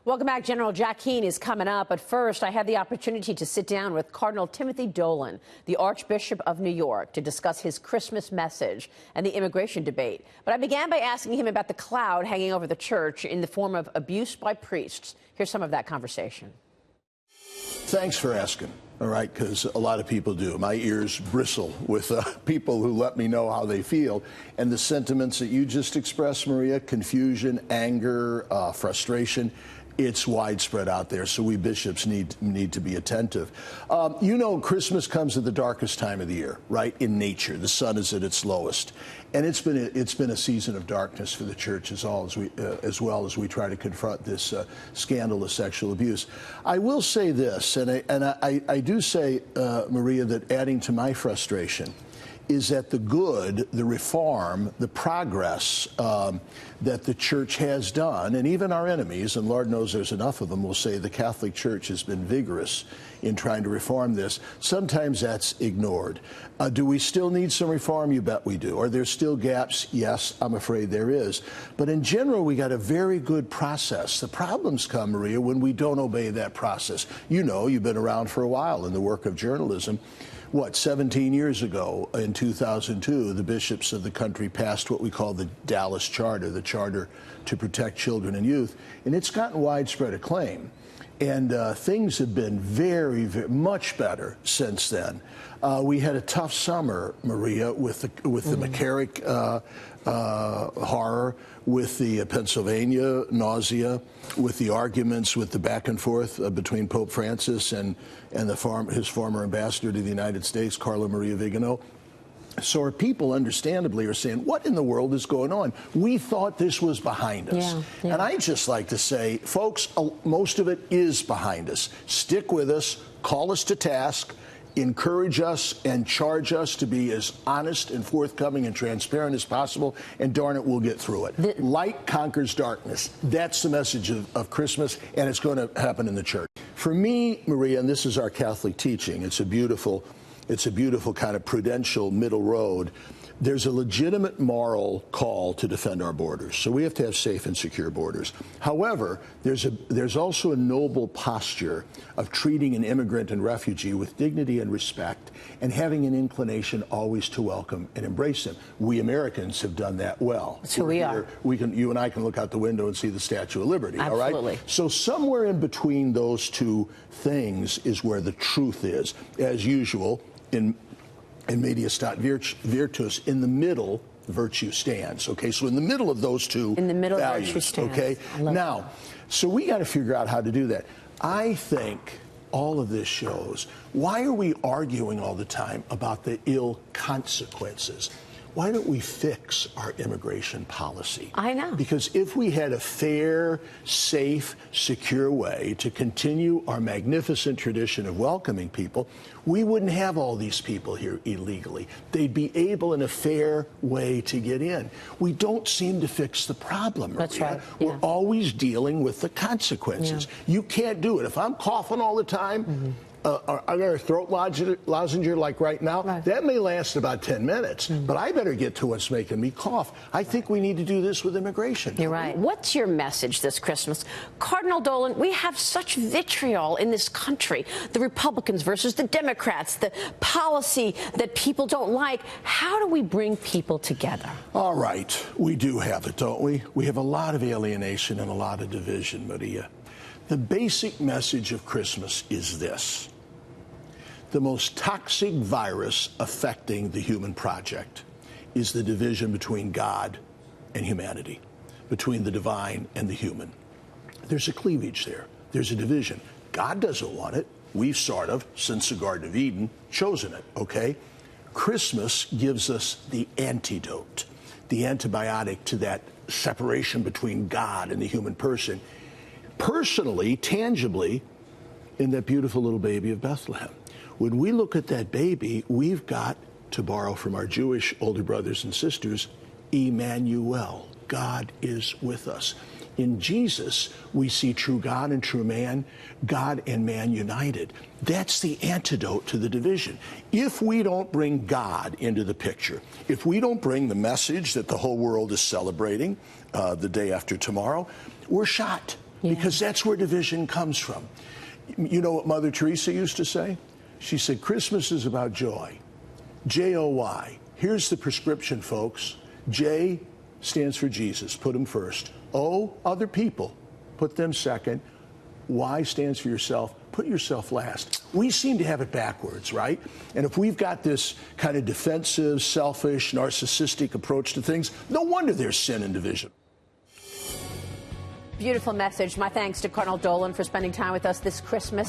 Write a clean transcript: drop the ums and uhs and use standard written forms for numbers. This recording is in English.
Welcome back. General Jack Keane is coming up. But first, I had the opportunity to sit down with Cardinal Timothy Dolan, the Archbishop of New York, to discuss his Christmas message and the immigration debate. But I began by asking him about the cloud hanging over the church in the form of abuse by priests. Here's some of that conversation. Thanks for asking, all right, because a lot of people do. My ears bristle with people who let me know how they feel. And the sentiments that you just expressed, Maria, confusion, anger, frustration, it's widespread out there, so we bishops need to be attentive. You know, Christmas comes at the darkest time of the year, right? In nature, the sun is at its lowest, and it's been a season of darkness for the church as well as we try to confront this scandalous sexual abuse. I will say this, and I do say, Maria, that adding to my frustration is that the good, the reform, the progress that the church has done, and even our enemies, and Lord knows there's enough of them, will say the Catholic Church has been vigorous in trying to reform this. Sometimes that's ignored. Do we still need some reform? You bet we do. Are there still gaps? Yes, I'm afraid there is. But in general, we got a very good process. The problems come, Maria, when we don't obey that process. You know, you've been around for a while in the work of journalism. 17 years ago, in 2002, the bishops of the country passed what we call the Dallas Charter, the Charter to Protect Children and Youth, and it's gotten widespread acclaim. And things have been very, very much better since then. We had a tough summer, Maria, with the McCarrick horror, with the Pennsylvania nausea, with the arguments, with the back and forth between Pope Francis and his former ambassador to the United States, Carla Maria Vigano. So our people, understandably, are saying, what in the world is going on? We thought this was behind us. Yeah. And I'd just like to say, folks, most of it is behind us. Stick with us, call us to task, encourage us, and charge us to be as honest and forthcoming and transparent as possible, and darn it, we'll get through it. Light conquers darkness. That's the message of Christmas, and it's going to happen in the church. For me, Maria, and this is our Catholic teaching, it's a beautiful kind of prudential middle road. There's a legitimate moral call to defend our borders, so we have to have safe and secure borders. However, there's also a noble posture of treating an immigrant and refugee with dignity and respect, and having an inclination always to welcome and embrace them. We Americans have done that well. That's who we are. You and I can look out the window and see the Statue of Liberty. Absolutely. All right? So somewhere in between those two things is where the truth is. As usual, in media stat virtus, in the middle, virtue stands. Okay, so in the middle of those two values, virtue stands. Okay, now, so we got to figure out how to do that. I think all of this shows, why are we arguing all the time about the ill consequences? Why don't we fix our immigration policy? I know. Because if we had a fair, safe, secure way to continue our magnificent tradition of welcoming people, we wouldn't have all these people here illegally. They'd be able in a fair way to get in. We don't seem to fix the problem. That's Maria. right. Yeah. We're always dealing with the consequences. Yeah. You can't do it. If I'm coughing all the time, I got a throat lozenge like right now. Right. That may last about 10 minutes, but I better get to what's making me cough. I think we need to do this with immigration. You're right. What's your message this Christmas? Cardinal Dolan, we have such vitriol in this country. The Republicans versus the Democrats, the policy that people don't like. How do we bring people together? All right. We do have it, don't we? We have a lot of alienation and a lot of division, Maria. The basic message of Christmas is this. The most toxic virus affecting the human project is the division between God and humanity, between the divine and the human. There's a cleavage there. There's a division. God doesn't want it. We've sort of, since the Garden of Eden, chosen it, okay? Christmas gives us the antidote, the antibiotic to that separation between God and the human person. Personally, tangibly, in that beautiful little baby of Bethlehem. When we look at that baby, we've got, to borrow from our Jewish older brothers and sisters, Emmanuel. God is with us. In Jesus, we see true God and true man, God and man united. That's the antidote to the division. If we don't bring God into the picture, if we don't bring the message that the whole world is celebrating the day after tomorrow, we're shot. because that's where division comes from. You know what Mother Teresa used to say? She said, Christmas is about joy. J-O-Y. Here's the prescription, folks. J stands for Jesus. Put him first. O, other people. Put them second. Y stands for yourself. Put yourself last. We seem to have it backwards, right? And if we've got this kind of defensive, selfish, narcissistic approach to things, no wonder there's sin and division. Beautiful message. My thanks to Cardinal Dolan for spending time with us this Christmas.